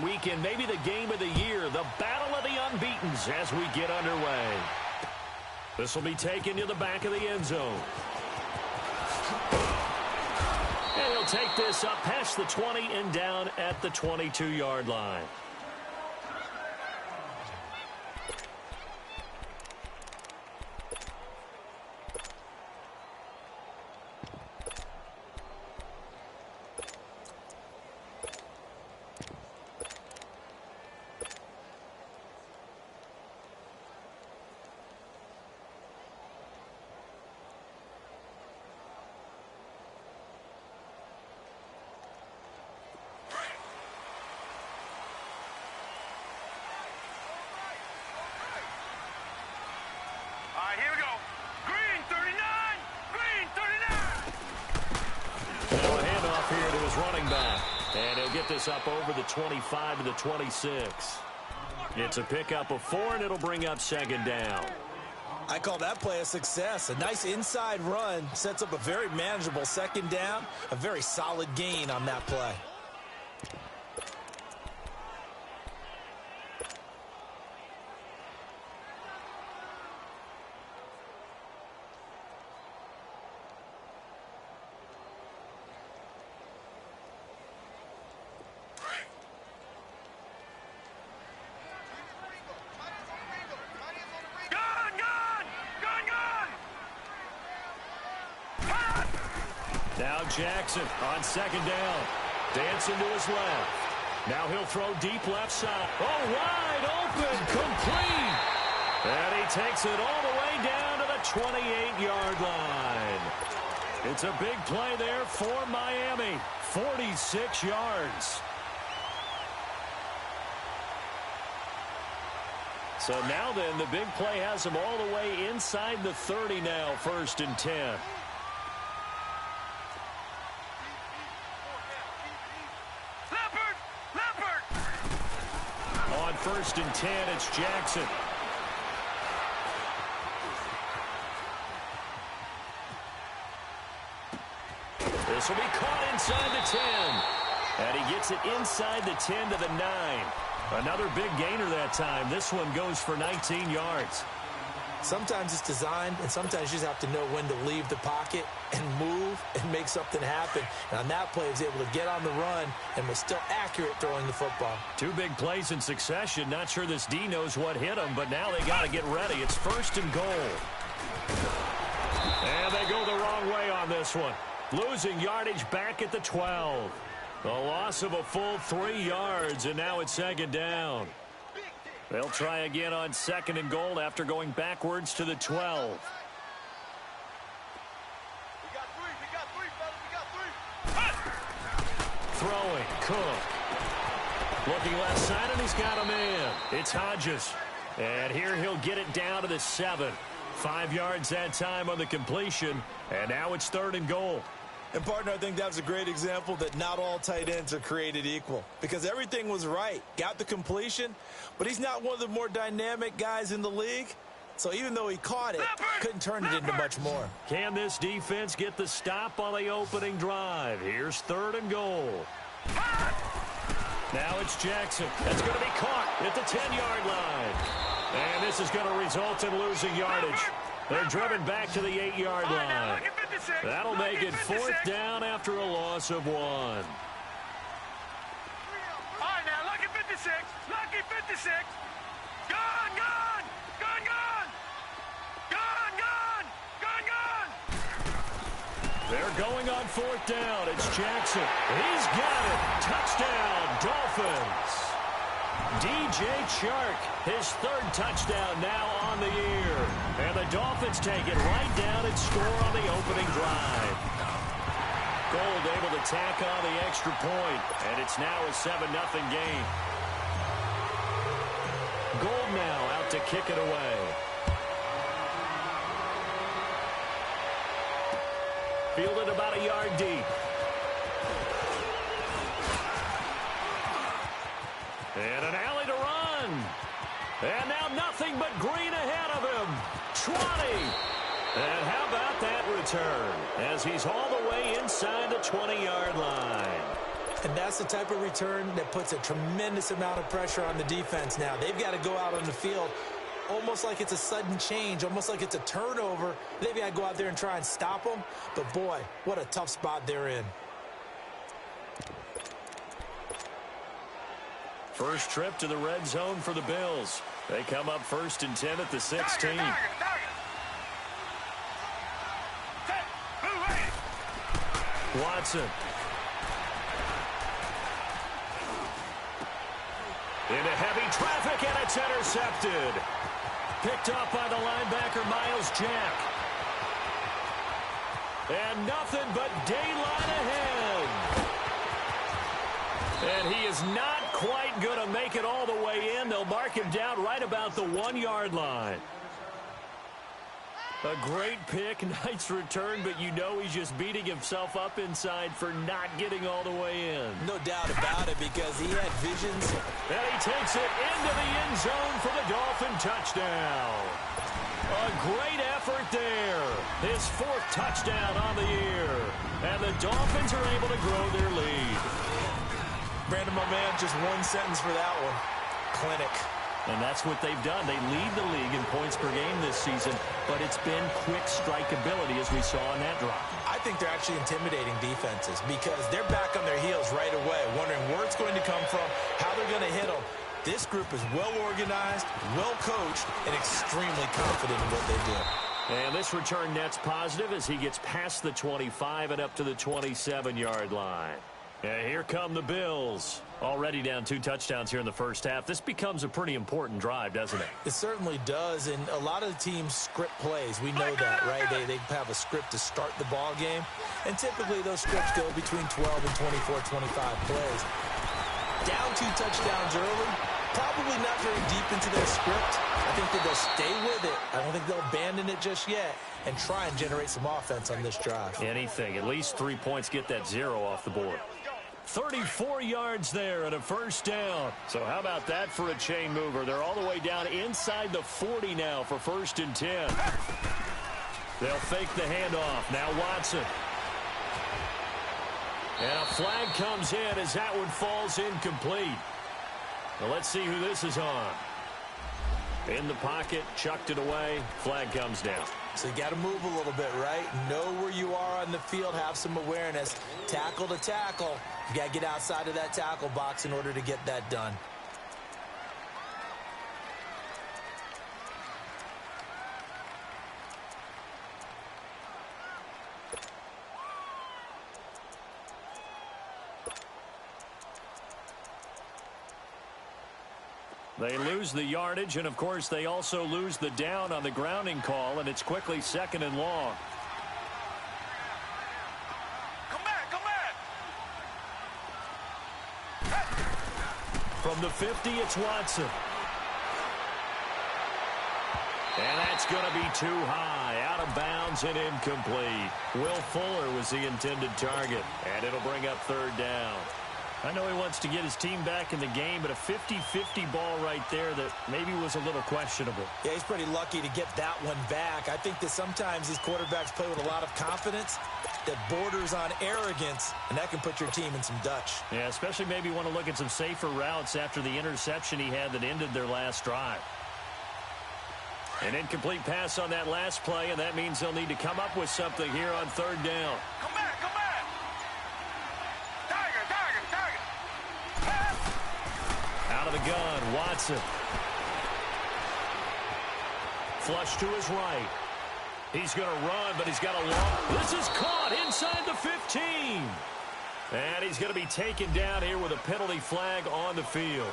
weekend, maybe the game of the year, the battle of the unbeatens as we get underway. This will be taken to the back of the end zone. And he'll take this up past the 20 and down at the 22-yard line. Here we go. Green 39. Green 39. Now a handoff here to his running back. And he'll get this up over the 25 to the 26. It's a pickup of 4, and it'll bring up second down. I call that play a success. A nice inside run sets up a very manageable second down. A very solid gain on that play. Now Jackson on second down. Dancing to his left. Now he'll throw deep left side. Oh, wide open. Complete. And he takes it all the way down to the 28-yard line. It's a big play there for Miami. 46 yards. So now then, the big play has him all the way inside the 30 now, 1st and 10. On 1st and 10, it's Jackson. This will be caught inside the 10. And he gets it inside the 10 to the 9. Another big gainer that time. This one goes for 19 yards. Sometimes it's designed, and sometimes you just have to know when to leave the pocket and move and make something happen. And on that play, he was able to get on the run and was still accurate throwing the football. 2 big plays in succession. Not sure this D knows what hit him, but now they got to get ready. It's 1st and goal. And they go the wrong way on this one. Losing yardage back at the 12. The loss of a full 3 yards, and now it's second down. They'll try again on 2nd and goal after going backwards to the 12. We got 3, fellas. Throwing, Cook. Looking left side, and he's got a man. It's Hodges. And here he'll get it down to the 7. 5 yards that time on the completion, and now it's 3rd and goal. And, partner, I think that was a great example that not all tight ends are created equal. Because everything was right. Got the completion, but he's not one of the more dynamic guys in the league. So even though he caught it, couldn't turn it into much more. Can this defense get the stop on the opening drive? Here's 3rd and goal. Now it's Jackson. That's going to be caught at the 10-yard line. And this is going to result in losing yardage. They're driven back to the 8-yard line. That'll make it 4th down after a loss of 1. All right, now, lucky 56. Lucky 56. Gone, gone. Gone, gone. Gone, gone. Gone, gone. They're going on 4th down. It's Jackson. He's got it. Touchdown, Dolphins. DJ Chark, his 3rd touchdown now on the year. And the Dolphins take it right down and score on the opening drive. Gold able to tack on the extra point, and it's now a 7-0 game. Gold now out to kick it away. Fielded about a yard deep. And an alley to run. And now nothing but green ahead of him. 20. And how about that return as he's all the way inside the 20-yard line. And that's the type of return that puts a tremendous amount of pressure on the defense now. They've got to go out on the field almost like it's a sudden change, almost like it's a turnover. They've got to go out there and try and stop them. But, boy, what a tough spot they're in. First trip to the red zone for the Bills. They come up 1st and 10 at the 16. Watson. Into heavy traffic, and it's intercepted. Picked off by the linebacker, Miles Jack. And nothing but daylight ahead. And he is not quite going to make it all the way in. They'll mark him down right about the 1-yard line. A great pick, nice return, but you know he's just beating himself up inside for not getting all the way in. No doubt about it, because he had visions. And he takes it into the end zone for the Dolphin touchdown. A great effort there. His 4th touchdown on the year. And the Dolphins are able to grow their lead. Brandon, my man, just one sentence for that one. Clinic. And that's what they've done. They lead the league in points per game this season, but it's been quick strikeability as we saw on that drop. I think they're actually intimidating defenses because they're back on their heels right away, wondering where it's going to come from, how they're going to hit them. This group is well organized, well coached, and extremely confident in what they do. And this return net's positive as he gets past the 25 and up to the 27-yard line. And here come the Bills. Already down 2 touchdowns here in the first half. This becomes a pretty important drive, doesn't it? It certainly does, and a lot of the teams script plays. We know that, right? They have a script to start the ball game, and typically those scripts go between 12 and 24, 25 plays. Down 2 touchdowns early, probably not very deep into their script. I think that they'll stay with it. I don't think they'll abandon it just yet and try and generate some offense on this drive. Anything. At least 3 points, get that 0 off the board. 34 yards there and a first down. So how about that for a chain mover? They're all the way down inside the 40 now for 1st and 10. They'll fake the handoff. Now Watson. And a flag comes in as that one falls incomplete. Now let's see who this is on. In the pocket, chucked it away. Flag comes down. So you got to move a little bit, right? Know where you are on the field. Have some awareness. Tackle to tackle. You got to get outside of that tackle box in order to get that done. They lose the yardage, and, of course, they also lose the down on the grounding call, and it's quickly 2nd and long. Come back, come back. From the 50, it's Watson. And that's going to be too high, out of bounds and incomplete. Will Fuller was the intended target, and it'll bring up 3rd down. I know he wants to get his team back in the game, but a 50-50 ball right there that maybe was a little questionable. Yeah, he's pretty lucky to get that one back. I think that sometimes these quarterbacks play with a lot of confidence that borders on arrogance, and that can put your team in some Dutch. Yeah, especially maybe want to look at some safer routes after the interception he had that ended their last drive. An incomplete pass on that last play, and that means they'll need to come up with something here on 3rd down. Come back, come back. Out of the gun, Watson. Flush to his right. He's going to run, but he's got a long. This is caught inside the 15. And he's going to be taken down here with a penalty flag on the field.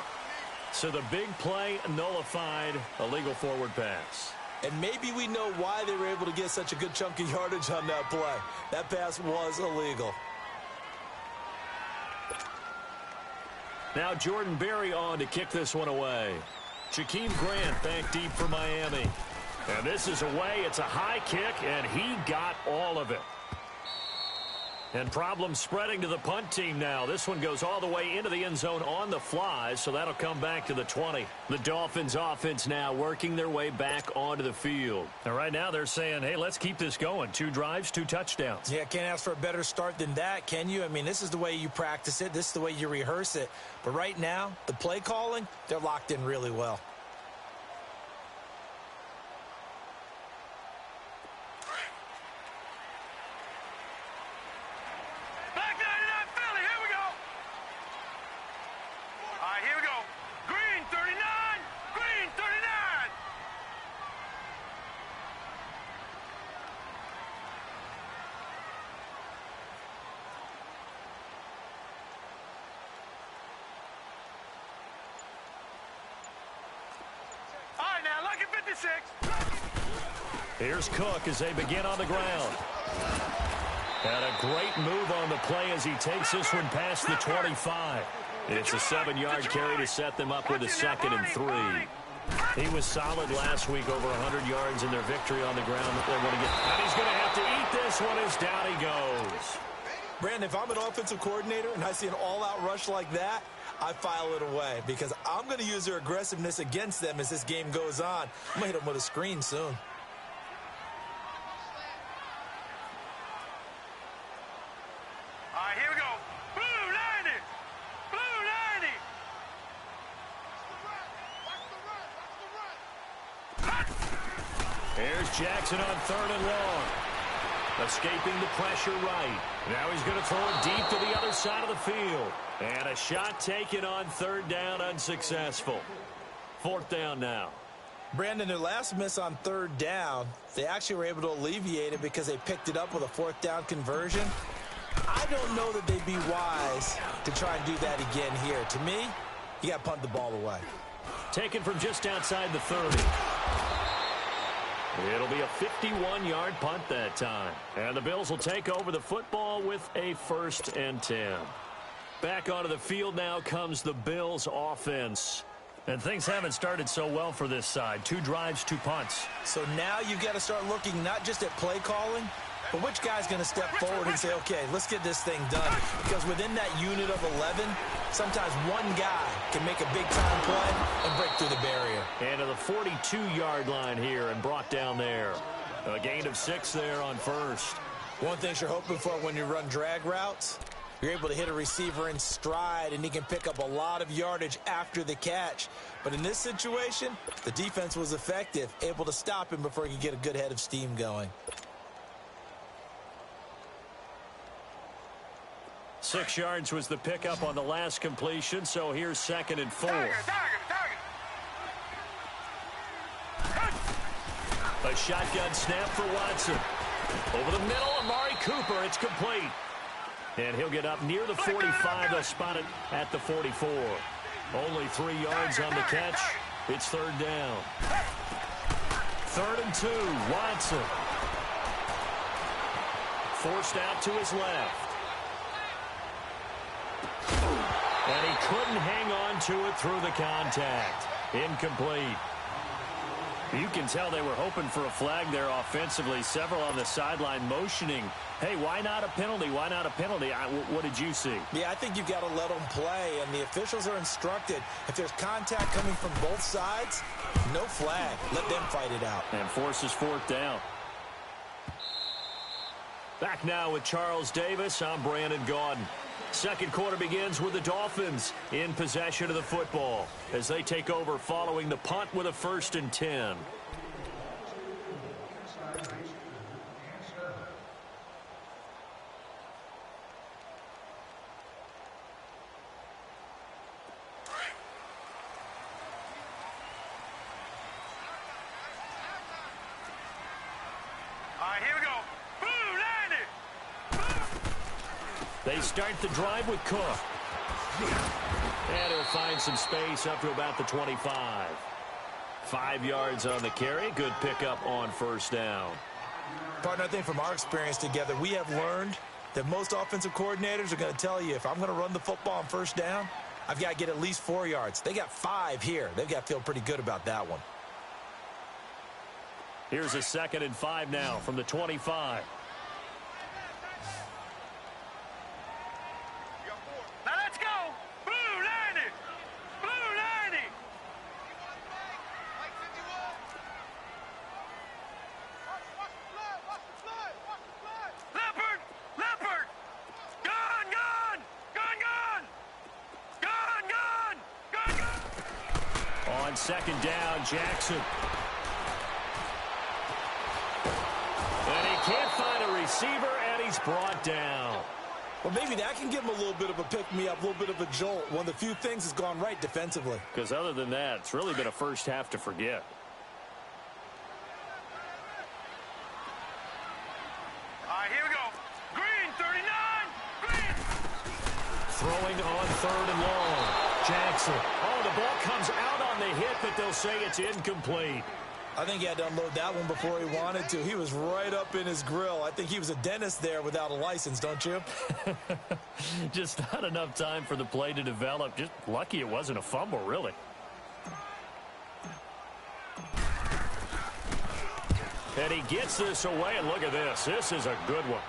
So the big play nullified, a legal forward pass. And maybe we know why they were able to get such a good chunk of yardage on that play. That pass was illegal. Now Jordan Berry on to kick this one away. Jakeem Grant back deep for Miami. And this is away. It's a high kick, and he got all of it. And problems spreading to the punt team now. This one goes all the way into the end zone on the fly, so that'll come back to the 20. The Dolphins offense now working their way back onto the field. And right now they're saying, hey, let's keep this going. 2 drives, 2 touchdowns. Yeah, can't ask for a better start than that, can you? I mean, this is the way you practice it. This is the way you rehearse it. But right now, the play calling, they're locked in really well. Here's Cook as they begin on the ground. And a great move on the play as he takes this one past the 25. It's a 7-yard carry to set them up with a 2nd and 3. He was solid last week, over 100 yards in their victory on the ground. And he's going to have to eat this one as down he goes. Brandon, if I'm an offensive coordinator and I see an all-out rush like that, I file it away because I'm going to use their aggressiveness against them as this game goes on. I'm going to hit them with a screen soon. Here we go. Blue 90. Blue 90. Here's Jackson on 3rd and long. Escaping the pressure right. Now he's going to throw it deep to the other side of the field. And a shot taken on 3rd down, unsuccessful. 4th down now. Brandon, their last miss on 3rd down, they actually were able to alleviate it because they picked it up with a 4th down conversion. I don't know that they'd be wise to try and do that again here. To me, you got to punt the ball away. Taken from just outside the 30. It'll be a 51-yard punt that time. And the Bills will take over the football with a 1st and 10. Back onto the field now comes the Bills offense. And things haven't started so well for this side. 2 drives, 2 punts. So now you've got to start looking not just at play calling, but which guy's going to step forward and say, okay, let's get this thing done. Because within that unit of 11, sometimes one guy can make a big-time play and break through the barrier. And to the 42-yard line here and brought down there. A gain of 6 there on 1st. One thing you're hoping for when you run drag routes, you're able to hit a receiver in stride, and he can pick up a lot of yardage after the catch. But in this situation, the defense was effective, able to stop him before he could get a good head of steam going. 6 yards was the pickup on the last completion, so here's 2nd and 4. A shotgun snap for Watson. Over the middle, Amari Cooper, it's complete. And he'll get up near the 45. They'll spot it at the 44. Only 3 yards on the catch. It's 3rd down. 3rd and 2, Watson. Forced out to his left. And he couldn't hang on to it through the contact. Incomplete. You can tell they were hoping for a flag there offensively. Several on the sideline motioning, hey, why not a penalty? Why not a penalty? What did you see? Yeah, I think you've got to let them play, and the officials are instructed. If there's contact coming from both sides, no flag. Let them fight it out. And forces 4th down. Back now with Charles Davis. I'm Brandon Gaudin. Second quarter begins with the Dolphins in possession of the football as they take over following the punt with a 1st and 10. Here we go. They start the drive with Cook. And he'll find some space up to about the 25. 5 yards on the carry. Good pickup on 1st down. Partner, I think from our experience together, we have learned that most offensive coordinators are going to tell you, if I'm going to run the football on 1st down, I've got to get at least 4 yards. They got 5 here. They've got to feel pretty good about that one. Here's a 2nd and 5 now from the 25. on second down, Jackson. And he can't find a receiver, and he's brought down. Well, maybe that can give him a little bit of a pick-me-up, a little bit of a jolt. One of the few things has gone right defensively. Because other than that, it's really been a first half to forget. All right, here we go. Green, 39. Green. Throwing on third and long. Jackson. Oh, the ball comes out on the hit, but they'll say it's incomplete. I think he had to unload that one before he wanted to. He was right up in his grill. I think he was a dentist there without a license, don't you? Just not enough time for the play to develop. Just lucky it wasn't a fumble, really. And he gets this away, and look at this. This is a good one.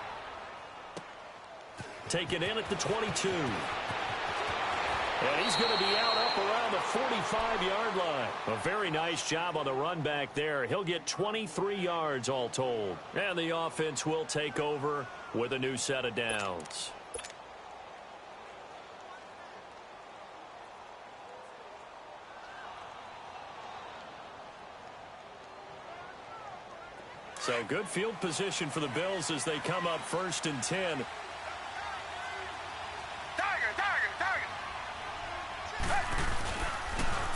Taken in at the 22. And he's going to be out up around the 45-yard line. A very nice job on the run back there. He'll get 23 yards all told. And the offense will take over with a new set of downs. So good field position for the Bills as they come up 1st and 10.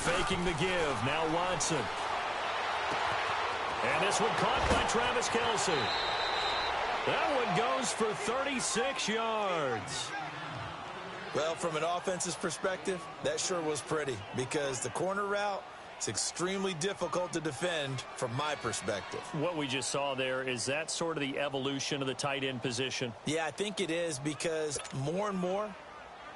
Faking the give. Now Watson. And this one caught by Travis Kelce. That one goes for 36 yards. Well, from an offense's perspective, that sure was pretty because the corner route is extremely difficult to defend from my perspective. What we just saw there, is that sort of the evolution of the tight end position? Yeah, I think it is because more and more,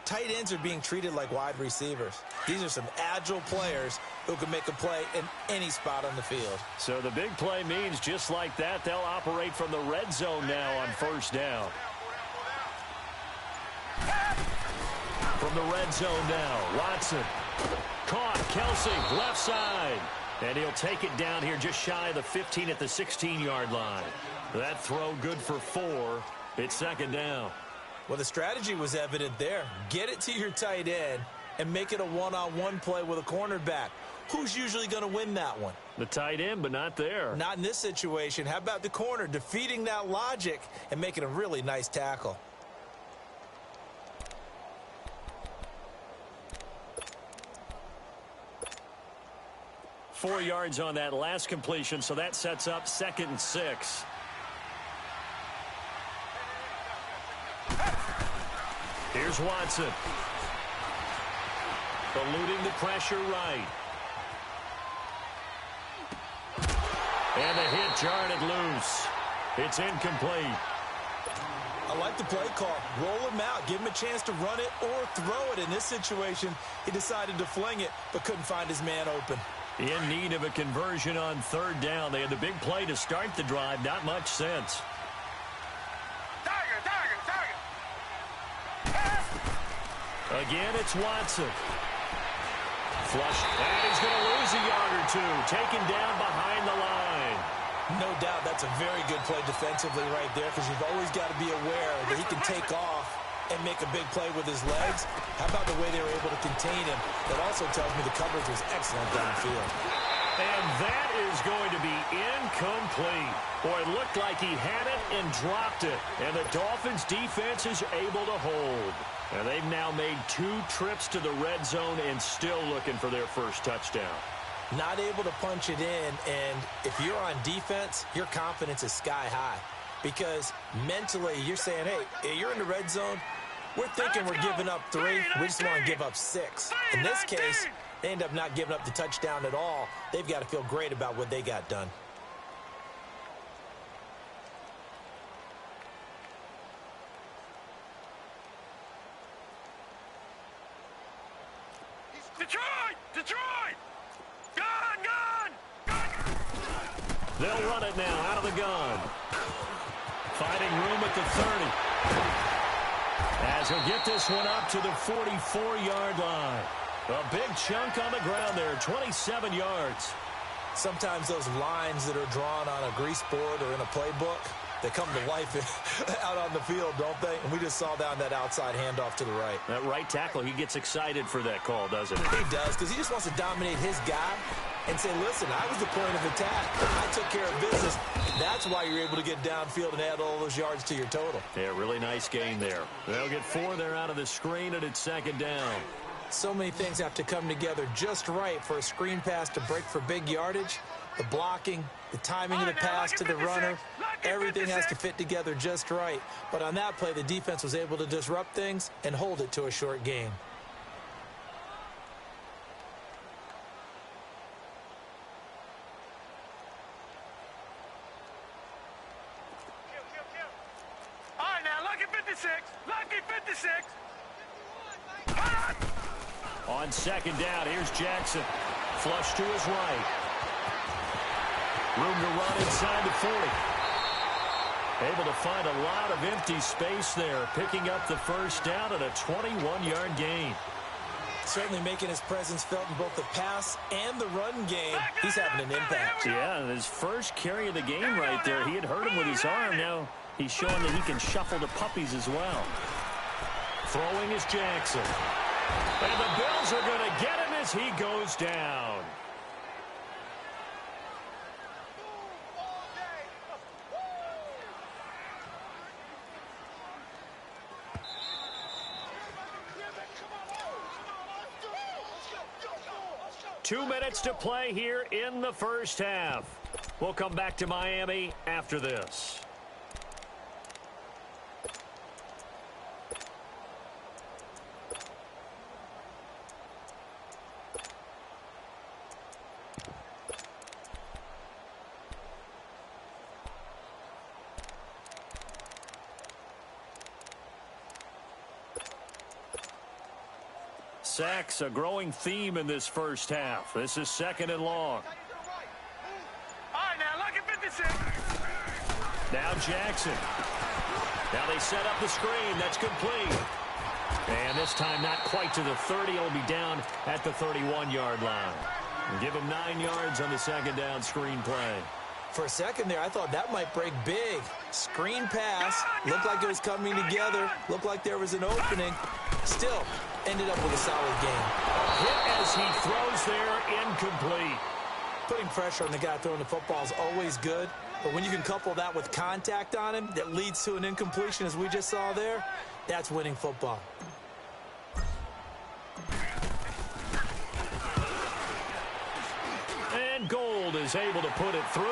tight ends are being treated like wide receivers. These are some agile players who can make a play in any spot on the field. So the big play means just like that, they'll operate from the red zone now on 1st down. From the red zone now, Watson. Caught, Kelce, left side. And he'll take it down here just shy of the 15 at the 16-yard line. That throw good for 4. It's 2nd down. Well, the strategy was evident there. Get it to your tight end and make it a one-on-one play with a cornerback. Who's usually going to win that one? The tight end, but not there. Not in this situation. How about the corner defeating that logic and making a really nice tackle? Four yards on that last completion, so that sets up 2nd and 6. Here's Watson. Eluding the pressure right. And the hit jarred it loose. It's incomplete. I like the play call. Roll him out. Give him a chance to run it or throw it. In this situation, he decided to fling it, but couldn't find his man open. In need of a conversion on 3rd down. They had the big play to start the drive. Not much sense. Again, it's Watson. Flush. And he's going to lose a yard or two. Taken down behind the line. No doubt that's a very good play defensively right there because you've always got to be aware that he can take off and make a big play with his legs. How about the way they were able to contain him? That also tells me the coverage was excellent downfield. And that is going to be incomplete. Boy, it looked like he had it and dropped it. And the Dolphins defense is able to hold. And they've now made 2 trips to the red zone and still looking for their first touchdown. Not able to punch it in, and if you're on defense, your confidence is sky high. Because mentally, you're saying, hey, you're in the red zone. We're thinking we're giving up 3. We just want to give up 6. In this case, they end up not giving up the touchdown at all. They've got to feel great about what they got done. Detroit! Gun! They'll run it now out of the gun. Finding room at the 30. As he'll get this one up to the 44-yard line. A big chunk on the ground there, 27 yards. Sometimes those lines that are drawn on a grease board or in a playbook, They come to life out on the field, don't they? And we just saw that on that outside handoff to the right. That right tackle, he gets excited for that call, doesn't he? He does, because he just wants to dominate his guy and say, listen, I was the point of attack. I took care of business. That's why you're able to get downfield and add all those yards to your total. Yeah, really nice gain there. They'll get 4 there out of the screen, and it's second down. So many things have to come together just right for a screen pass to break for big yardage. The blocking, the timing of the pass to the runner, everything has to fit together just right. But on that play, the defense was able to disrupt things and hold it to a short gain. All right, now, lucky 56. Lucky 56. On second down, here's Jackson. Flush to his right. Room to run inside the 40. Able to find a lot of empty space there, picking up the first down at a 21-yard gain. Certainly making his presence felt in both the pass and the run game. He's having an impact. Yeah, his first carry of the game right there. He had hurt him with his arm. Now he's showing that he can shuffle to puppies as well. Throwing is Jackson. And the Bills are going to get him as he goes down. Two minutes to play here in the first half. We'll come back to Miami after this. Sacks, a growing theme in this first half. This is second and long. All right, now, lucky 56. Now Jackson. Now they set up the screen. That's complete. And this time not quite to the 30. It'll be down at the 31-yard line. And give him 9 yards on the second down screen play. For a second there, I thought that might break big. Screen pass. Looked like it was coming together. Looked like there was an opening. Still ended up with a solid game. Hit as he throws there, incomplete. Putting pressure on the guy throwing the football is always good. But when you can couple that with contact on him that leads to an incompletion as we just saw there, that's winning football. And Gold is able to put it through.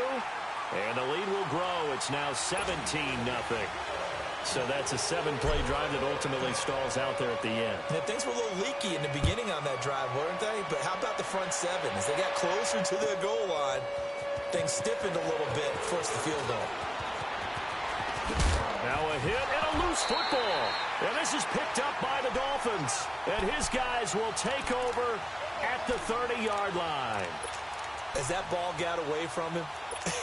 And the lead will grow. It's now 17-0. So that's a 7-play drive that ultimately stalls out there at the end. Now, things were a little leaky in the beginning on that drive, weren't they? But how about the front seven? As they got closer to their goal line, things stiffened a little bit, forced the field goal. Now a hit and a loose football. And this is picked up by the Dolphins. And his guys will take over at the 30-yard line. As that ball got away from him,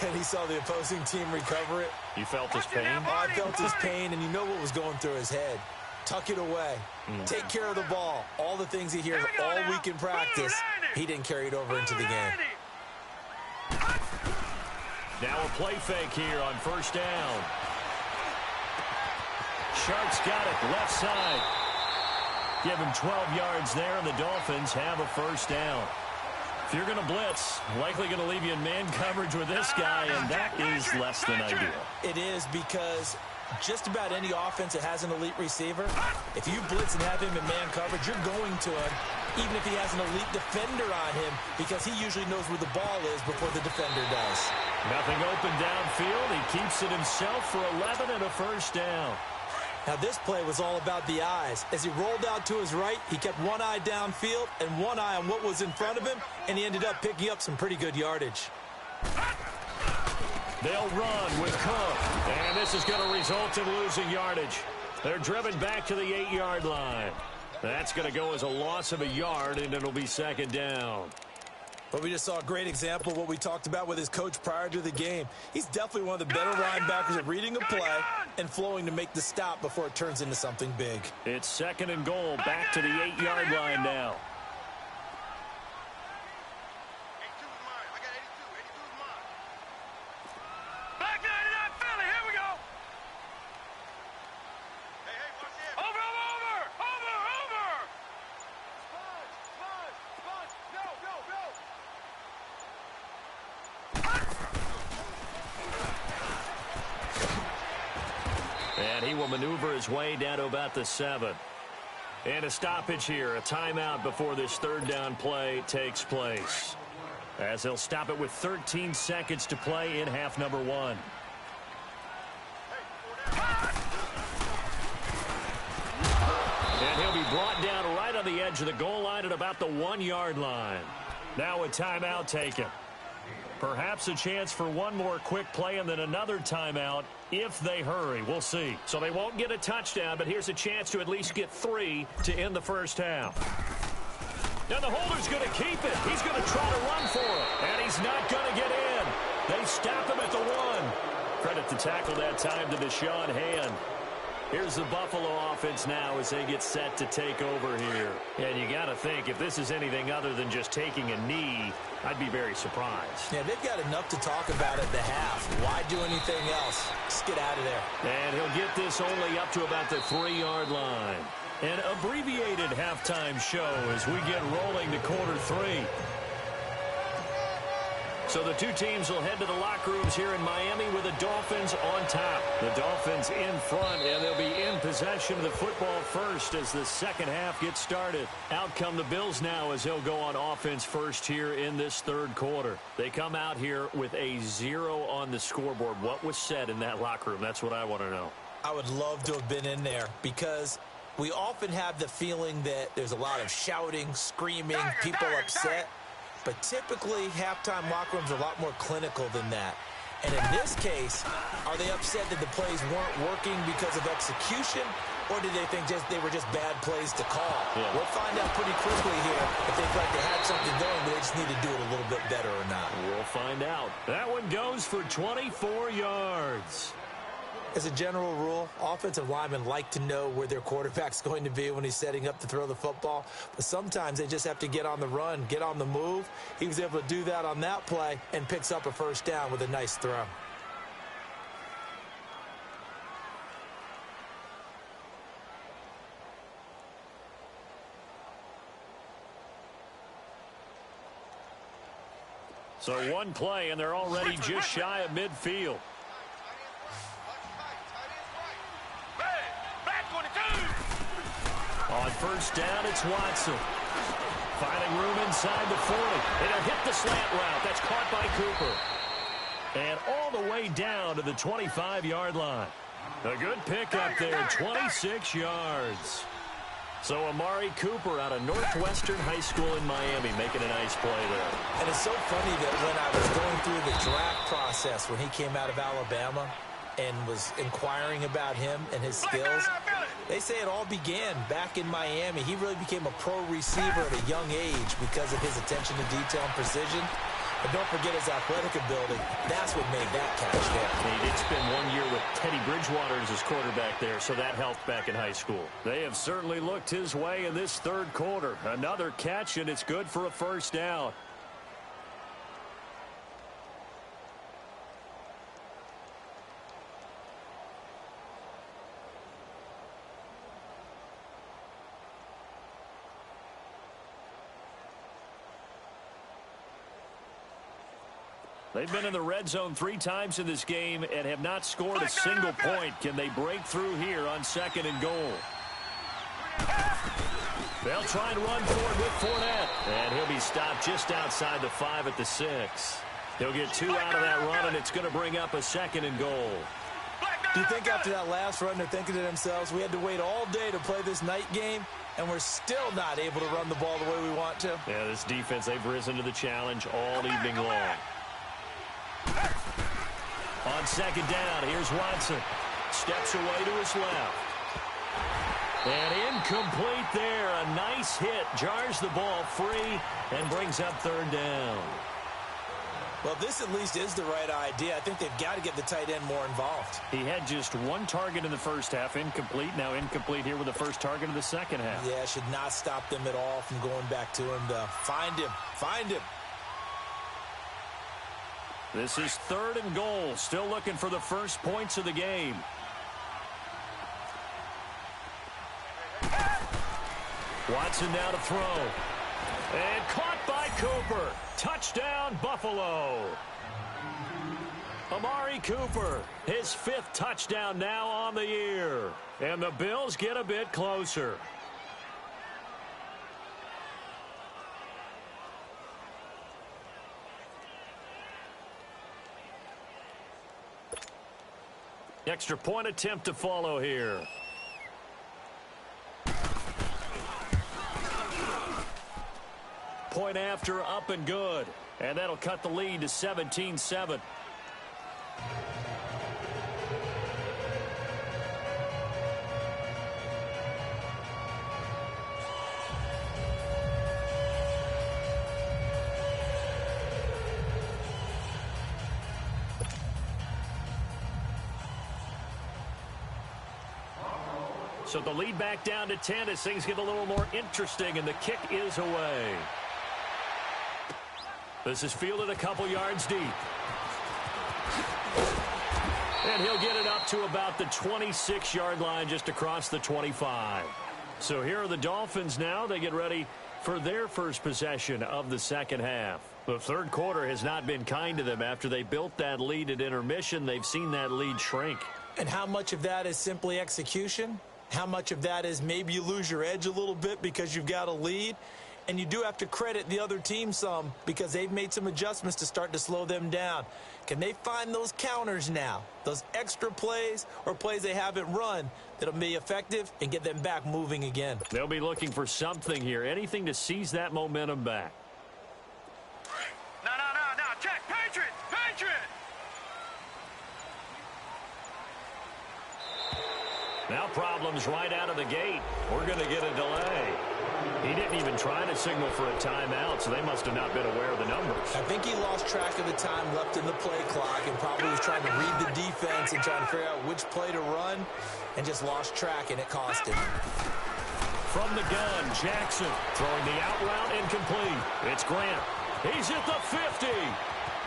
and he saw the opposing team recover it. You felt his pain? Oh, I felt his pain, and you know what was going through his head. Tuck it away. Take care of the ball. All the things he hears all week in practice, he didn't carry it over into the game. Now a play fake here on first down. Sharks got it left side. Give him 12 yards there, and the Dolphins have a first down. If you're going to blitz, likely going to leave you in man coverage with this guy, and that is less than ideal. It is, because just about any offense that has an elite receiver, if you blitz and have him in man coverage, you're going to him, even if he has an elite defender on him, because he usually knows where the ball is before the defender does. Nothing open downfield. He keeps it himself for 11 and a first down. Now, this play was all about the eyes. As he rolled out to his right, he kept one eye downfield and one eye on what was in front of him, and he ended up picking up some pretty good yardage. They'll run with Cook, and this is going to result in losing yardage. They're driven back to the 8-yard line. That's going to go as a loss of a yard, and it'll be second down. But we just saw a great example of what we talked about with his coach prior to the game. He's definitely one of the better linebackers at reading a play and flowing to make the stop before it turns into something big. It's second and goal, back to the 8-yard line now. 82 is mine. I got 82. 82 is mine. Back 99 Philly. Here we go. And he will maneuver his way down to about the 7. And a stoppage here, a timeout before this third down play takes place, as they'll stop it with 13 seconds to play in half number 1. And he'll be brought down right on the edge of the goal line at about the 1-yard line. Now a timeout taken. Perhaps a chance for one more quick play and then another timeout if they hurry. We'll see. So they won't get a touchdown, but here's a chance to at least get 3 to end the first half. And the holder's going to keep it. He's going to try to run for it. And he's not going to get in. They stop him at the 1. Credit the tackle that time to Deshaun Hand. Here's the Buffalo offense now as they get set to take over here. And you got to think, if this is anything other than just taking a knee, I'd be very surprised. Yeah, they've got enough to talk about at the half. Why do anything else? Just get out of there. And he'll get this only up to about the 3-yard line. An abbreviated halftime show as we get rolling to quarter 3. So the two teams will head to the locker rooms here in Miami with the Dolphins on top. The Dolphins in front, and they'll be in possession of the football first as the second half gets started. Out come the Bills now as they'll go on offense first here in this third quarter. They come out here with a 0 on the scoreboard. What was said in that locker room? That's what I want to know. I would love to have been in there because we often have the feeling that there's a lot of shouting, screaming, people upset. But typically, halftime locker rooms are a lot more clinical than that. And in this case, are they upset that the plays weren't working because of execution, or did they think they were just bad plays to call? Yeah. We'll find out pretty quickly here if they felt like they had something going, but they just need to do it a little bit better or not. We'll find out. That one goes for 24 yards. As a general rule, offensive linemen like to know where their quarterback's going to be when he's setting up to throw the football. But sometimes they just have to get on the run, get on the move. He was able to do that on that play and picks up a first down with a nice throw. So one play, and they're already just shy of midfield. On first down, it's Watson. Finding room inside the 40. It'll hit the slant route. That's caught by Cooper. And all the way down to the 25-yard line. A good pickup there, 26 yards. So Amari Cooper out of Northwestern High School in Miami making a nice play there. And it's so funny that when I was going through the draft process when he came out of Alabama and was inquiring about him and his skills, they say it all began back in Miami. He really became a pro receiver at a young age because of his attention to detail and precision. But don't forget his athletic ability. That's what made that catch there. He did spend 1 year with Teddy Bridgewater as his quarterback there, so that helped back in high school. They have certainly looked his way in this third quarter. Another catch, and it's good for a first down. They've been in the red zone 3 times in this game and have not scored a single point. Can they break through here on second and goal? They'll try and run forward with Fournette. And he'll be stopped just outside the 5 at the 6. He'll get 2 out of that run, and it's going to bring up a second and goal. Do you think after that last run they're thinking to themselves, we had to wait all day to play this night game, and we're still not able to run the ball the way we want to? Yeah, this defense, they've risen to the challenge all evening long. On second down, here's Watson. Steps away to his left. And incomplete there. A nice hit. Jars the ball free and brings up third down. Well, this at least is the right idea. I think they've got to get the tight end more involved. He had just 1 target in the first half. Incomplete. Now incomplete here with the first target of the second half. Yeah, should not stop them at all from going back to him to find him. Find him. This is third and goal. Still looking for the first points of the game. Watson now to throw. And caught by Cooper. Touchdown, Buffalo. Amari Cooper, his 5th touchdown now on the year. And the Bills get a bit closer. Extra point attempt to follow here. Point after, up and good. And that'll cut the lead to 17-7. So the lead back down to 10 as things get a little more interesting, and the kick is away. This is fielded a couple yards deep. And he'll get it up to about the 26-yard line, just across the 25. So here are the Dolphins now. They get ready for their first possession of the second half. The third quarter has not been kind to them. After they built that lead at intermission, they've seen that lead shrink. And how much of that is simply execution? How much of that is maybe you lose your edge a little bit because you've got a lead? And you do have to credit the other team some because they've made some adjustments to start to slow them down. Can they find those counters now, those extra plays or plays they haven't run that'll be effective and get them back moving again? They'll be looking for something here, anything to seize that momentum back. No. Check. Patriot. Now problems right out of the gate. We're going to get a delay. He didn't even try to signal for a timeout, so they must have not been aware of the numbers. I think he lost track of the time left in the play clock and probably was trying to read the defense and trying to figure out which play to run and just lost track, and it cost him. From the gun, Jackson throwing the out route incomplete. It's Grant. He's at the 50.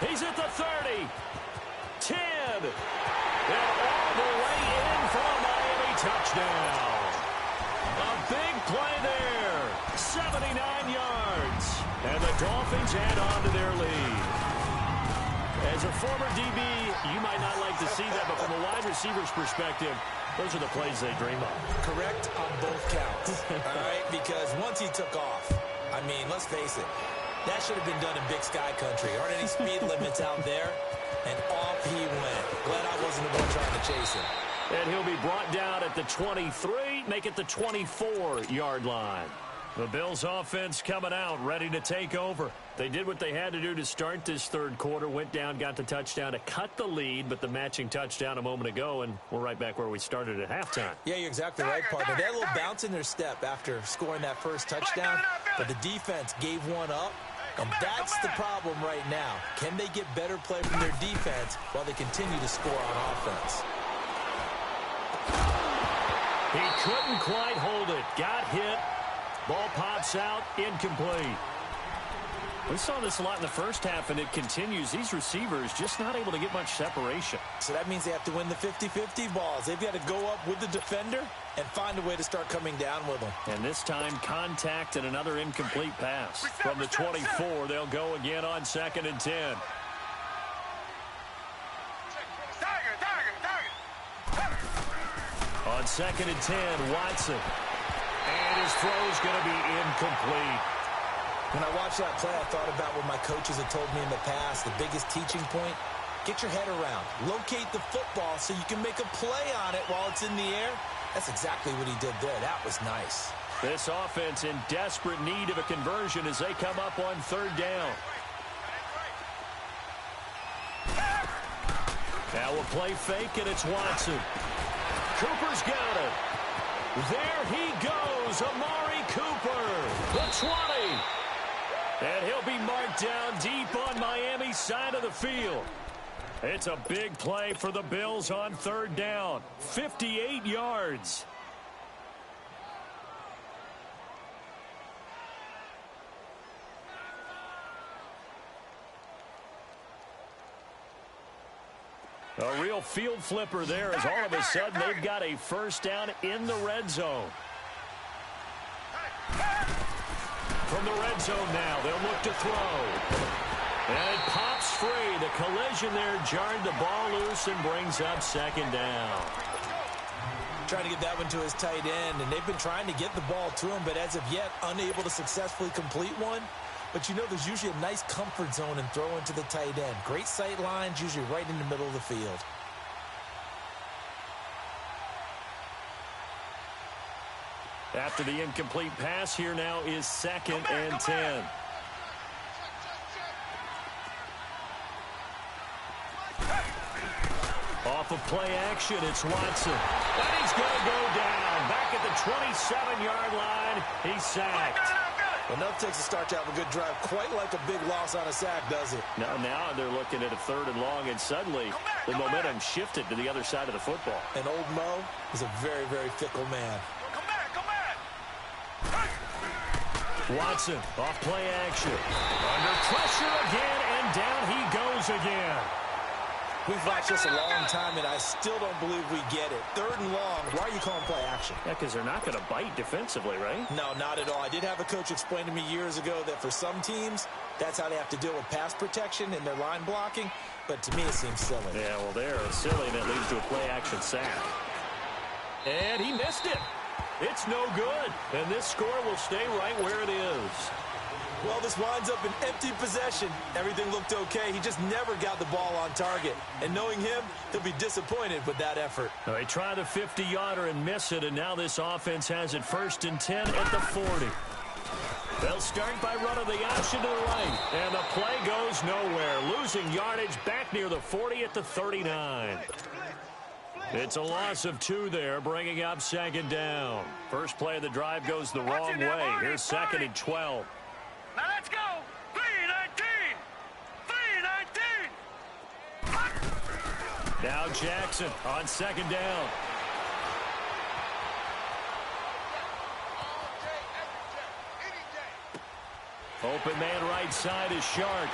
He's at the 30. 10. And all the way in for a Miami touchdown. A big play there. 79 yards. And the Dolphins add on to their lead. As a former DB, you might not like to see that, but from a wide receiver's perspective, those are the plays they dream of. Correct on both counts, all right? Because once he took off, I mean, let's face it, that should have been done in Big Sky Country. Aren't any speed limits out there? And off he went. Glad I wasn't the one trying to chase him. And he'll be brought down at the 23, make it the 24-yard line. The Bills offense coming out, ready to take over. They did what they had to do to start this third quarter, went down, got the touchdown to cut the lead, but the matching touchdown a moment ago, and we're right back where we started at halftime. Yeah, you're exactly right, partner. They had a little bounce in their step after scoring that first touchdown, but the defense gave one up, and that's the problem right now. Can they get better play from their defense while they continue to score on offense? He couldn't quite hold it. Got hit. Ball pops out, incomplete. We saw this a lot in the first half, and it continues. These receivers just not able to get much separation. So that means they have to win the 50-50 balls. They've got to go up with the defender and find a way to start coming down with them. And this time, contact and another incomplete pass. From the 24, they'll go again on 2nd and 10. On 2nd and 10, Watson. And his throw's going to be incomplete. When I watched that play, I thought about what my coaches had told me in the past. The biggest teaching point, get your head around. Locate the football so you can make a play on it while it's in the air. That's exactly what he did there. That was nice. This offense in desperate need of a conversion as they come up on 3rd down. Now a play fake, and it's Watson. Cooper's got it. There he goes, Amari Cooper, the 20. And he'll be marked down deep on Miami's side of the field. It's a big play for the Bills on 3rd down. 58 yards. A real field flipper there as all of a sudden they've got a first down in the red zone. From the red zone now, they'll look to throw. And it pops free. The collision there jarred the ball loose and brings up second down. Trying to get that one to his tight end, and they've been trying to get the ball to him, but as of yet, unable to successfully complete one. But you know there's usually a nice comfort zone in throwing to the tight end. Great sight lines, usually right in the middle of the field. After the incomplete pass, here now is second and 10. Off of play action, it's Watson. And he's going to go down. Back at the 27-yard line, he's sacked. Enough takes a start to have a good drive. Quite like a big loss on a sack, does it? Now they're looking at a 3rd and long, and suddenly the momentum shifted to the other side of the football. And old Mo is a very, very fickle man. Come back. Watson, off play action. Under pressure again, and down he goes again. We've watched this a long time, and I still don't believe we get it. 3rd and long, why are you calling play action? Yeah, because they're not going to bite defensively, right? No, not at all. I did have a coach explain to me years ago that for some teams, that's how they have to deal with pass protection and their line blocking. But to me, it seems silly. Yeah, well, there, it's silly, and it leads to a play action sack. And he missed it. It's no good. And this score will stay right where it is. Well, this winds up an empty possession. Everything looked okay. He just never got the ball on target. And knowing him, he'll be disappointed with that effort. Now, they try the 50-yarder and miss it, and now this offense has it 1st and 10 at the 40. They'll start by running the option to the right. And the play goes nowhere. Losing yardage back near the 40 at the 39. It's a loss of 2 there, bringing up second down. First play of the drive goes the wrong way. Here's 2nd and 12. Now let's go. 3-19. 3-19. Now Jackson on second down. Open man right side is Shark.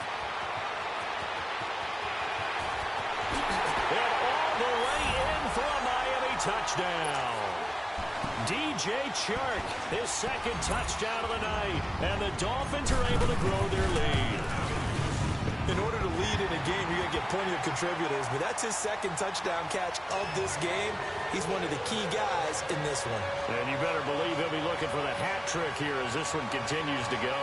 And all the way in for a Miami touchdown. DJ Chark, his 2nd touchdown of the night. And the Dolphins are able to grow their lead. In order to lead in a game, you're going to get plenty of contributors. But that's his 2nd touchdown catch of this game. He's one of the key guys in this one. And you better believe he'll be looking for the hat trick here as this one continues to go.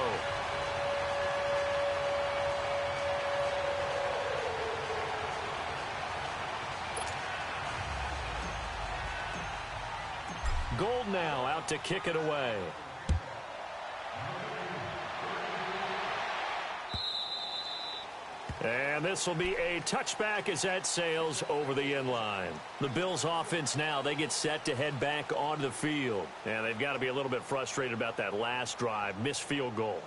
Gold now out to kick it away. And this will be a touchback as that sails over the end line. The Bills offense now, they get set to head back onto the field. And they've got to be a little bit frustrated about that last drive, missed field goal.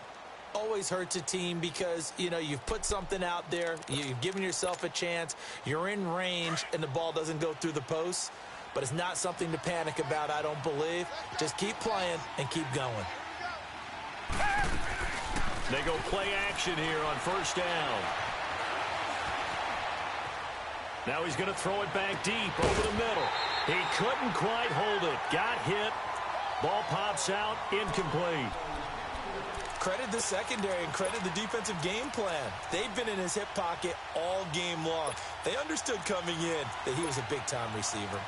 Always hurts a team because, you know, you've put something out there, you've given yourself a chance, you're in range, and the ball doesn't go through the posts. But it's not something to panic about, I don't believe. Just keep playing and keep going. They go play action here on 1st down. Now he's going to throw it back deep over the middle. He couldn't quite hold it. Got hit. Ball pops out. Incomplete. Credit the secondary and credit the defensive game plan. They've been in his hip pocket all game long. They understood coming in that he was a big-time receiver.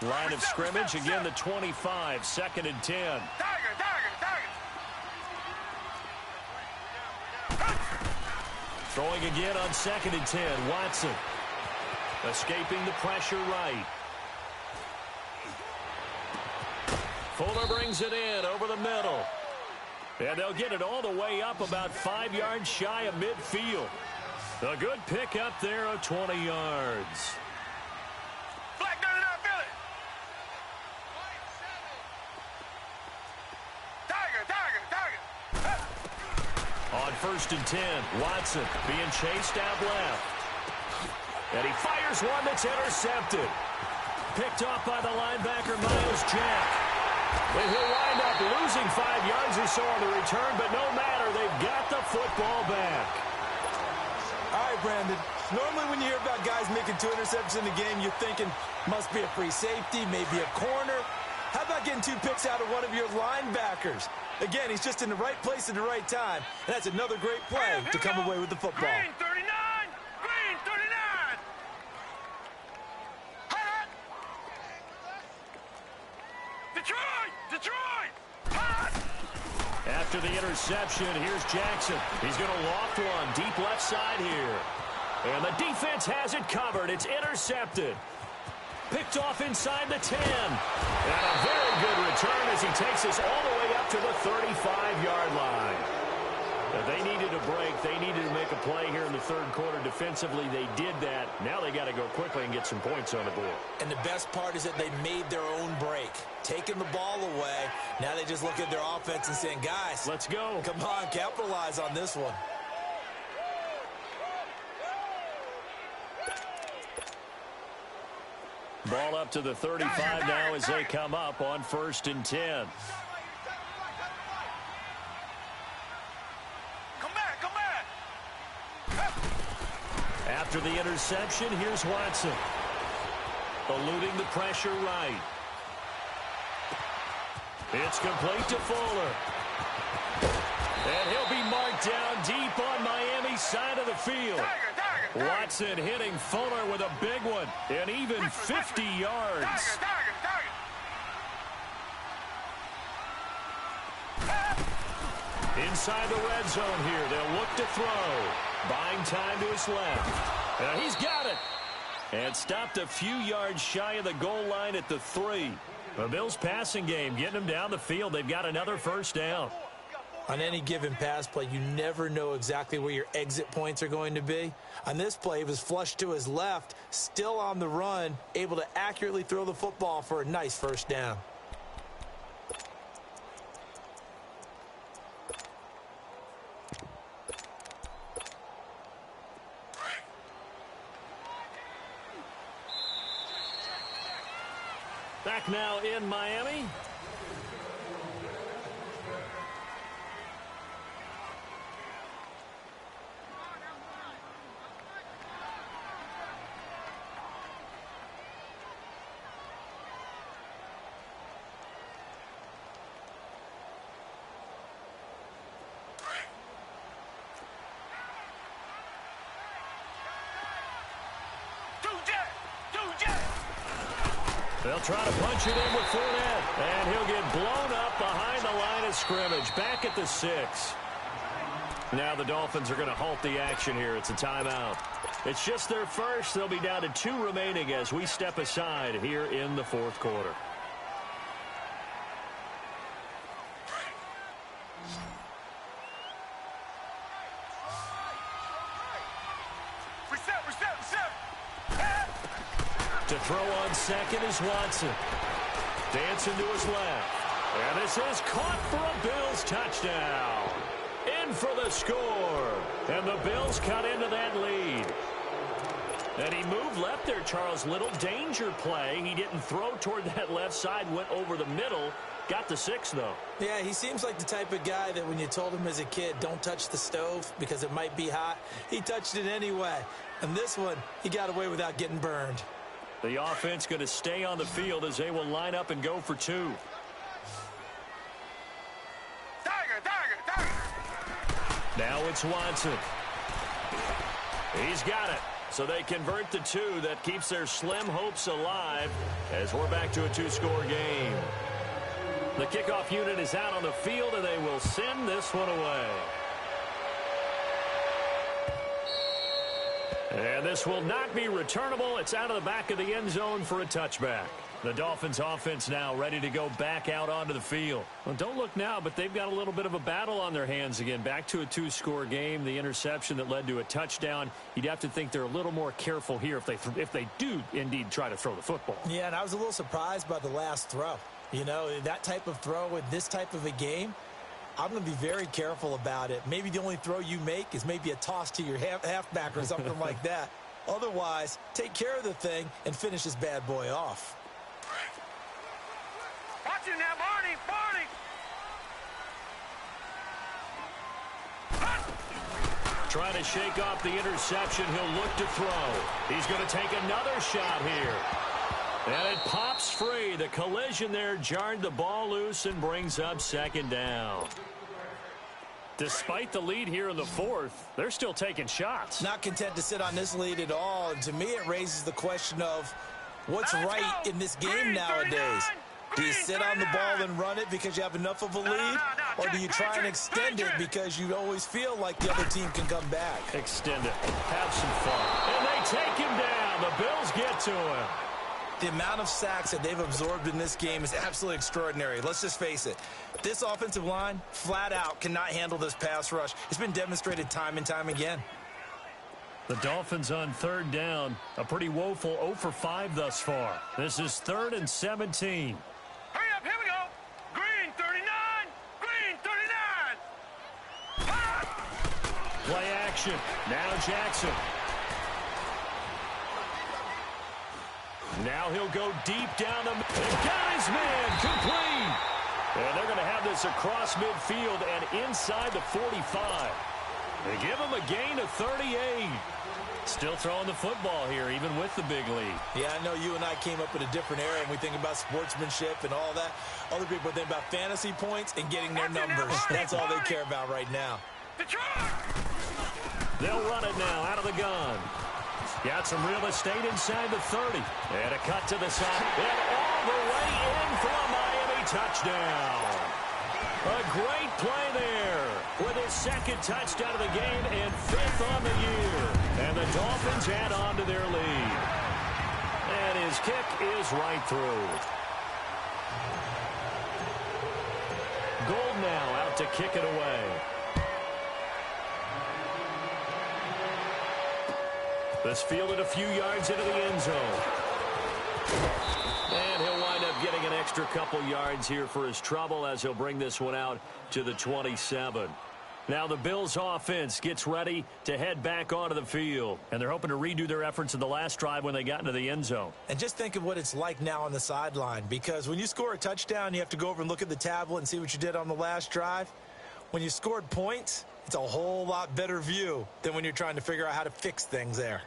Line of scrimmage, again the 25, 2nd and 10. Throwing again on 2nd and 10, Watson. Escaping the pressure right. Fuller brings it in over the middle. And they'll get it all the way up about 5 yards shy of midfield. A good pickup there of 20 yards. On 1st and 10, Watson being chased out left. And he fires one that's intercepted. Picked off by the linebacker, Miles Jack. And he'll wind up losing 5 yards or so on the return, but no matter, they've got the football back. All right, Brandon. Normally when you hear about guys making 2 interceptions in the game, you're thinking must be a free safety, maybe a corner. How about getting 2 picks out of one of your linebackers? Again, he's just in the right place at the right time. And that's another great play to come away with the football. Green 39! Green 39! Hot! Detroit! Detroit! Hot! After the interception, here's Jackson. He's going to loft one deep left side here. And the defense has it covered. It's intercepted. Picked off inside the 10. And a very good return as he takes us all the way up to the 35-yard line. Now, they needed a break. They needed to make a play here in the third quarter. Defensively, they did that. Now they got to go quickly and get some points on the board. And the best part is that they made their own break. Taking the ball away. Now they just look at their offense and saying, guys, let's go. Come on, capitalize on this one. Ball up to the 35 now as they come up on 1st and 10. Come back! After the interception, here's Watson. Eluding the pressure right. It's complete to Fuller. And he'll be marked down deep on Miami's side of the field. Watson hitting Fuller with a big one, and even 50 yards. Inside the red zone here, they'll look to throw. Buying time to his left. Now he's got it. And stopped a few yards shy of the goal line at the 3. The Bills passing game getting them down the field. They've got another first down. On any given pass play, you never know exactly where your exit points are going to be. On this play, he was flushed to his left, still on the run, able to accurately throw the football for a nice first down. Back now in Miami. They'll try to punch it in with Fournette, and he'll get blown up behind the line of scrimmage, back at the 6. Now the Dolphins are going to halt the action here. It's a timeout. It's just their first. They'll be down to 2 remaining as we step aside here in the 4th quarter. To throw on second is Watson. Dancing to his left. And this is caught for a Bills touchdown. In for the score. And the Bills cut into that lead. And he moved left there, Charles. Little danger play. He didn't throw toward that left side. Went over the middle. Got the 6, though. Yeah, he seems like the type of guy that when you told him as a kid, don't touch the stove because it might be hot, he touched it anyway. And this one, he got away without getting burned. The offense going to stay on the field as they will line up and go for 2. Now it's Watson. He's got it. So they convert the 2. That keeps their slim hopes alive as we're back to a 2-score game. The kickoff unit is out on the field, and they will send this one away. And this will not be returnable. It's out of the back of the end zone for a touchback. The Dolphins offense now ready to go back out onto the field. Well, don't look now, but they've got a little bit of a battle on their hands again. Back to a 2-score game. The interception that led to a touchdown. You'd have to think they're a little more careful here if they do indeed try to throw the football. Yeah, and I was a little surprised by the last throw. You know, that type of throw with this type of a game, I'm going to be very careful about it. Maybe the only throw you make is maybe a toss to your halfback or something like that. Otherwise, take care of the thing and finish this bad boy off. Watch it now, Barney! Trying to shake off the interception. He'll look to throw. He's going to take another shot here. And it pops free. The collision there jarred the ball loose and brings up second down. Despite the lead here in the fourth, they're still taking shots. Not content to sit on this lead at all. And to me, it raises the question of what's right in this game nowadays. Do you sit on the ball and run it because you have enough of a lead? Or do you try and extend it because you always feel like the other team can come back? Extend it. Have some fun. And they take him down. The Bills get to him. The amount of sacks that they've absorbed in this game is absolutely extraordinary. Let's just face it. This offensive line, flat out, cannot handle this pass rush. It's been demonstrated time and time again. The Dolphins on third down. A pretty woeful 0 for 5 thus far. This is 3rd and 17. Hurry up, here we go. Green 39. Green 39. Ah! Play action. Now Jackson. Now he'll go deep down the middle. Got his man complete. And they're going to have this across midfield and inside the 45. They give him a gain of 38. Still throwing the football here, even with the big lead. Yeah, I know you and I came up in a different era, and we think about sportsmanship and all that. Other people think about fantasy points and getting their numbers. That's all they care about right now. They'll run it now out of the gun. Got some real estate inside the 30. And a cut to the side. And all the way in for a Miami touchdown. A great play there with his second touchdown of the game and 5th on the year. And the Dolphins add on to their lead. And his kick is right through. Gold now out to kick it away. This fielded a few yards into the end zone. And he'll wind up getting an extra couple yards here for his trouble as he'll bring this one out to the 27. Now the Bills offense gets ready to head back onto the field. And they're hoping to redo their efforts in the last drive when they got into the end zone. And just think of what it's like now on the sideline. Because when you score a touchdown, you have to go over and look at the tablet and see what you did on the last drive. When you scored points, it's a whole lot better view than when you're trying to figure out how to fix things there.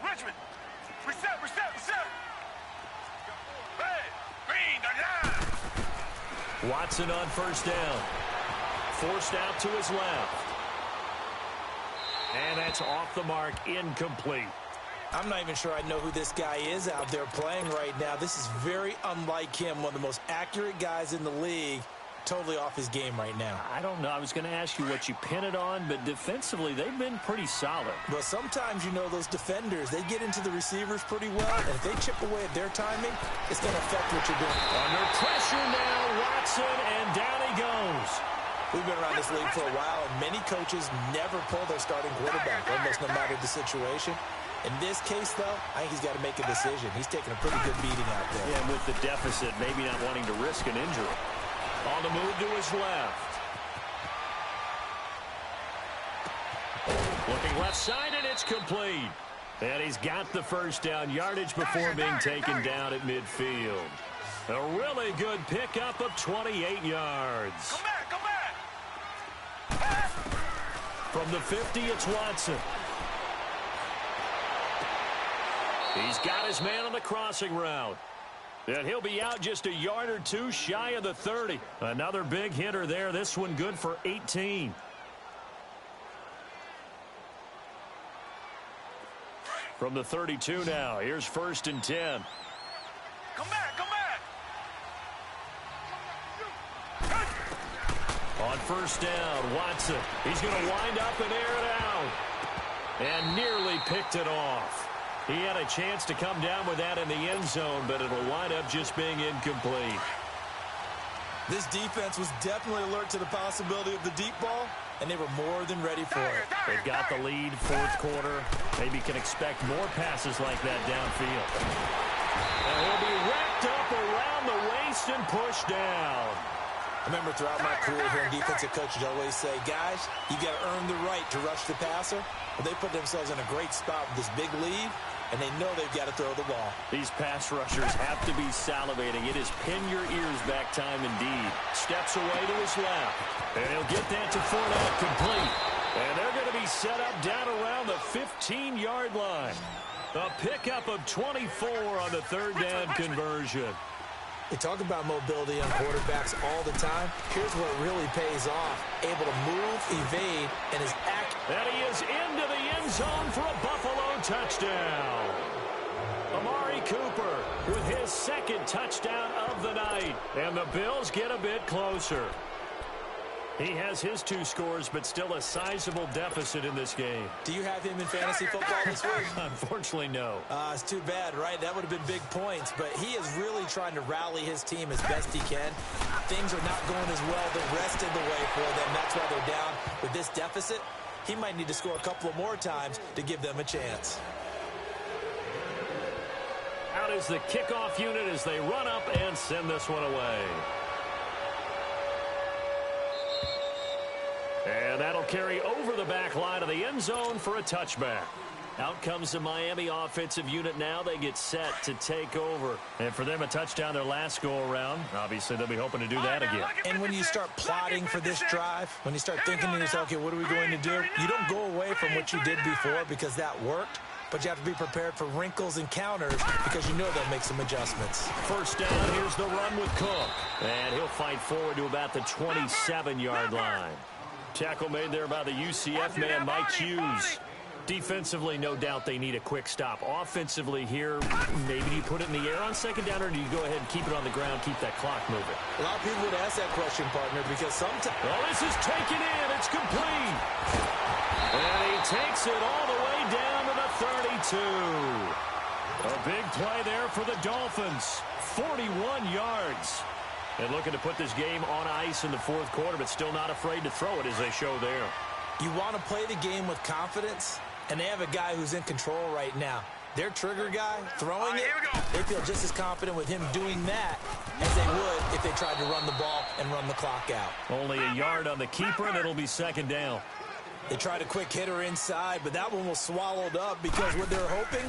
Richmond. Reset. Hey, Green, they're down. Watson on first down. Forced out to his left. And that's off the mark, incomplete. I'm not even sure I know who this guy is out there playing right now. This is very unlike him, one of the most accurate guys in the league. Totally off his game right now. I don't know. I was going to ask you what you pin it on, but defensively, they've been pretty solid. Well, sometimes, you know, those defenders, they get into the receivers pretty well, and if they chip away at their timing, it's going to affect what you're doing. Under pressure now, Watson, and down he goes. We've been around this league for a while, and many coaches never pull their starting quarterback, almost no matter the situation. In this case, though, I think he's got to make a decision. He's taking a pretty good beating out there. Yeah, and with the deficit, maybe not wanting to risk an injury. On the move to his left. Looking left side, and it's complete. And he's got the first down yardage before being taken down at midfield. A really good pickup of 28 yards. Come back. From the 50, it's Watson. He's got his man on the crossing route. And he'll be out just a yard or two shy of the 30. Another big hitter there. This one good for 18. From the 32 now. Here's 1st and 10. Come back. On first down, Watson. He's going to wind up and air it out. And nearly picked it off. He had a chance to come down with that in the end zone, but it'll wind up just being incomplete. This defense was definitely alert to the possibility of the deep ball, and they were more than ready for it. They've got the lead, fourth quarter. Maybe can expect more passes like that downfield. And he'll be wrapped up around the waist and pushed down. I remember throughout my career hearing defensive coaches always say, guys, you got to earn the right to rush the passer. Well, they put themselves in a great spot with this big lead, and they know they've got to throw the ball. These pass rushers have to be salivating. It is pin your ears back time indeed. Steps away to his left. And he'll get that to Fournette, complete. And they're going to be set up down around the 15-yard line. A pickup of 24 on the third down conversion. We talk about mobility on quarterbacks all the time. Here's where it really pays off. Able to move, evade, and is accurate. And he is into the end zone for a Buffalo touchdown. Amari Cooper with his second touchdown of the night. And the Bills get a bit closer. He has his 2 scores, but still a sizable deficit in this game. Do you have him in fantasy football this week? Unfortunately, no. It's too bad, right? That would have been big points, but he is really trying to rally his team as best he can. Things are not going as well the rest of the way for them. That's why they're down with this deficit. He might need to score a couple of more times to give them a chance. Out is the kickoff unit as they run up and send this one away. And that'll carry over the back line of the end zone for a touchback. Out comes the Miami offensive unit now. They get set to take over. And for them, a touchdown their last go-around. Obviously, they'll be hoping to do that again. And when you start plotting for this drive, when you start thinking to yourself, okay, what are we going to do? You don't go away from what you did before because that worked. But you have to be prepared for wrinkles and counters because you know they'll make some adjustmts. First down, here's the run with Cook. And he'll fight forward to about the 27-yard line. Tackle made there by the UCF man, Mike Hughes. Defensively, no doubt they need a quick stop. Offensively here, maybe you put it in the air on second down, or do you go ahead and keep it on the ground, keep that clock moving? A lot of people would ask that question, partner, because sometimes... Well, this is taken in. It's complete. And he takes it all the way down to the 32. A big play there for the Dolphins. 41 yards. And looking to put this game on ice in the fourth quarter, but still not afraid to throw it as they show there. You want to play the game with confidence, and they have a guy who's in control right now. Their trigger guy, throwing it, they feel just as confident with him doing that as they would if they tried to run the ball and run the clock out. Only a yard on the keeper, and it'll be second down. They tried a quick hitter inside, but that one was swallowed up because what they're hoping,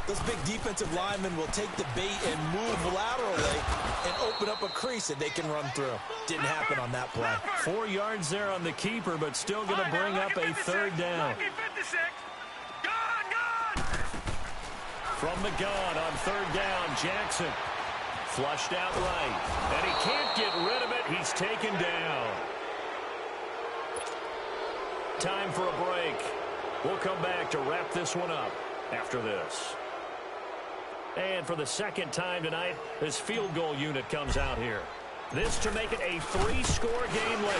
those big defensive linemen will take the bait and move laterally and open up a crease that they can run through. Didn't happen on that play. 4 yards there on the keeper, but still going to bring up a third down. From the gun on third down, Jackson flushed out right, and he can't get rid of it. He's taken down. Time for a break. We'll come back to wrap this one up after this. And for the second time tonight, this field goal unit comes out here. This to make it a 3-score game late.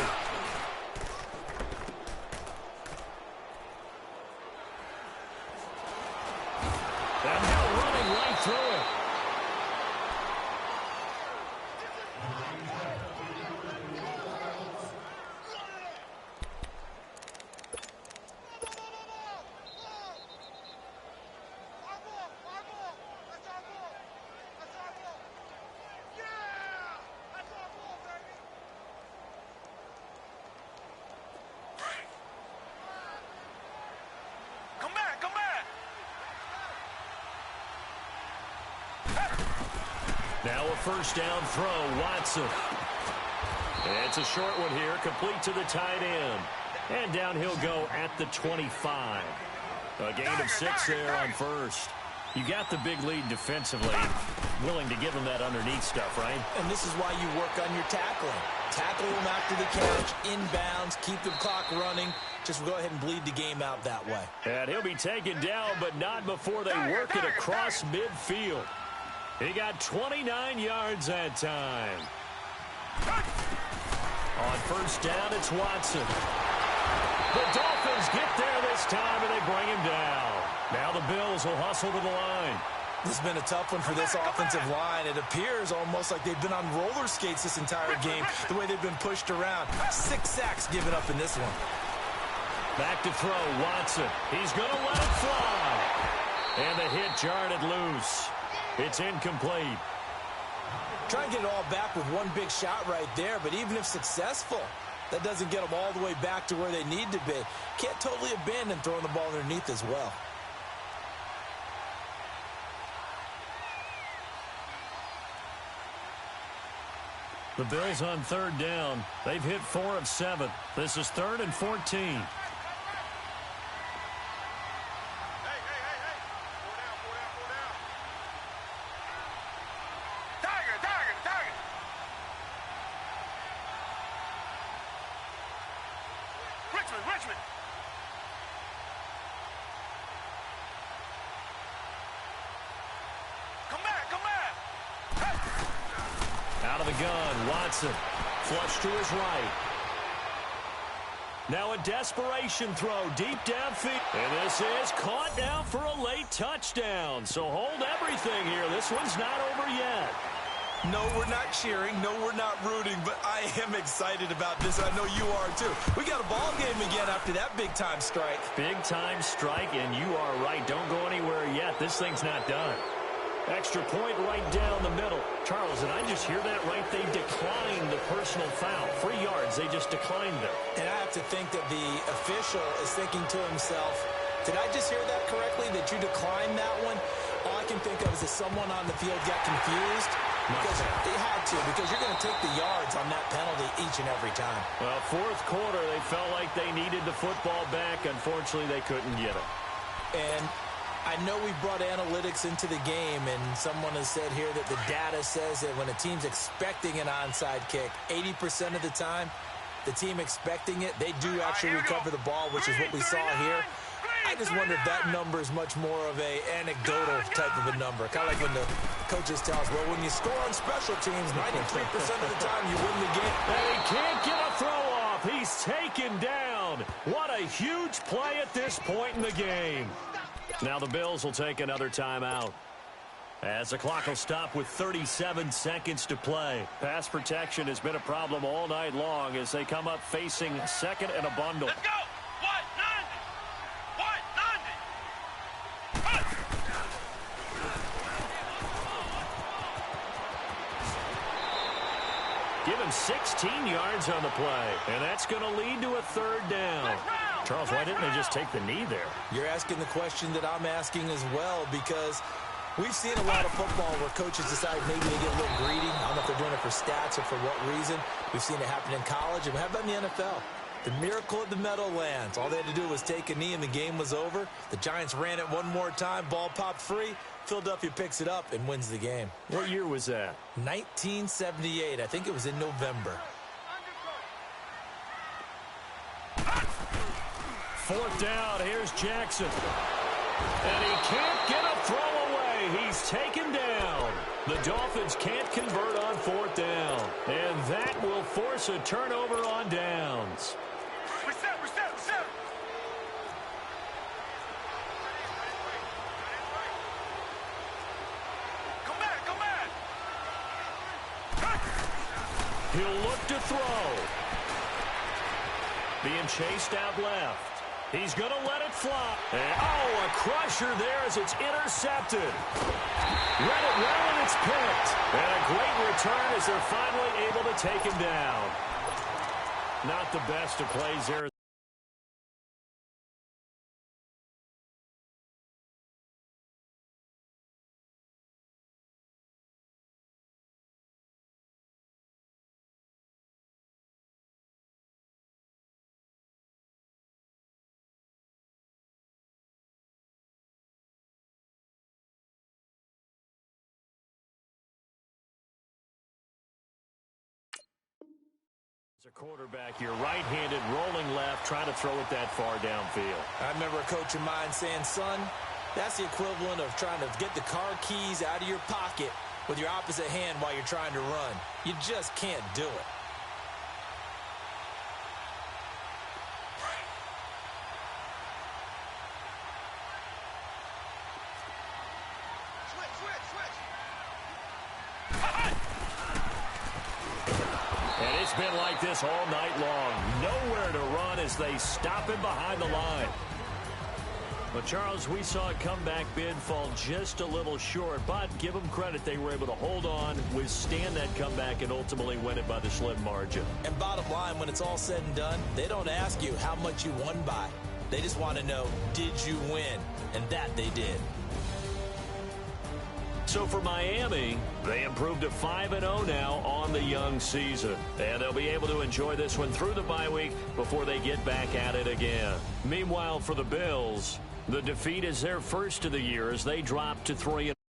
And now running right through it. Now a first down throw, Watson. It's a short one here, complete to the tight end. And down he'll go at the 25. A gain of 6 there on first. You got the big lead defensively. Willing to give them that underneath stuff, right? And this is why you work on your tackling. Tackle them after the catch, inbounds, keep the clock running. Just go ahead and bleed the game out that way. And he'll be taken down, but not before they work it across midfield. He got 29 yards that time. On first down, it's Watson. The Dolphins get there this time, and they bring him down. Now the Bills will hustle to the line. This has been a tough one for this offensive line. It appears almost like they've been on roller skates this entire game, the way they've been pushed around. 6 sacks given up in this one. Back to throw, Watson. He's going to let it fly. And the hit jarred it loose. It's incomplete. Try and get it all back with one big shot right there, but even if successful, that doesn't get them all the way back to where they need to be. Can't totally abandon throwing the ball underneath as well. The Bills on third down. They've hit 4 of 7. This is 3rd and 14. Richmond. Come back. Out of the gun, Watson. Flush to his right. Now a desperation throw deep downfield. And this is caught down for a late touchdown. So hold everything here. This one's not over yet. No, we're not cheering. No, we're not rooting. But I am excited about this. I know you are, too. We got a ball game again after that big-time strike. Big-time strike, and you are right. Don't go anywhere yet. This thing's not done. Extra point right down the middle. Charles, did I just hear that right? They declined the personal foul. 3 yards, they just declined them. And I have to think that the official is thinking to himself, did I just hear that correctly, that you declined that one? All I can think of is that someone on the field got confused. Because they had to, because you're going to take the yards on that penalty each and every time. Well, 4th quarter, they felt like they needed the football back. Unfortunately, they couldn't get it. And I know we brought analytics into the game, and someone has said here that the data says that when a team's expecting an onside kick, 80% of the time, the team expecting it, they do actually recover the ball, which is what we saw here. I just wonder if that number is much more of a anecdotal type of a number. Kind of like when the coaches tell us, well, when you score on special teams, 93% of the time you win the game. And he can't get a throw off. He's taken down. What a huge play at this point in the game. Now the Bills will take another timeout. As the clock will stop with 37 seconds to play. Pass protection has been a problem all night long as they come up facing 2nd and a bundle. Let's go. Give him 16 yards on the play, and that's going to lead to a 3rd down. Charles, why didn't they just take the knee there? You're asking the question that I'm asking as well, because we've seen a lot of football where coaches decide maybe they get a little greedy. I don't know if they're doing it for stats or for what reason. We've seen it happen in college, and how about in the NFL? The miracle of the Meadowlands. All they had to do was take a knee, and the game was over. The Giants ran it one more time. Ball popped free. Philadelphia picks it up and wins the game. What year was that? 1978. I think it was in November. 4th down. Here's Jackson. And he can't get a throw away. He's taken down. The Dolphins can't convert on 4th down. And that will force a turnover on downs. Reset. Come back. He'll look to throw. Being chased out left. He's going to let it fly. And, a crusher there as it's intercepted. Read it well, and it's picked. And a great return as they're finally able to take him down. Not the best of plays there. As a quarterback, you're right-handed, rolling left, trying to throw it that far downfield. I remember a coach of mine saying, son, that's the equivalent of trying to get the car keys out of your pocket with your opposite hand while you're trying to run. You just can't do it. And it's been like this all night long. Nowhere to run as they stop him behind the line. But, Charles, we saw a comeback bid fall just a little short, but give them credit. They were able to hold on, withstand that comeback, and ultimately win it by the slim margin. And bottom line, when it's all said and done, they don't ask you how much you won by. They just want to know, did you win? And that they did. So for Miami, they improved to 5-0 now on the young season. And they'll be able to enjoy this one through the bye week before they get back at it again. Meanwhile, for the Bills, the defeat is their first of the year as they drop to 3-0.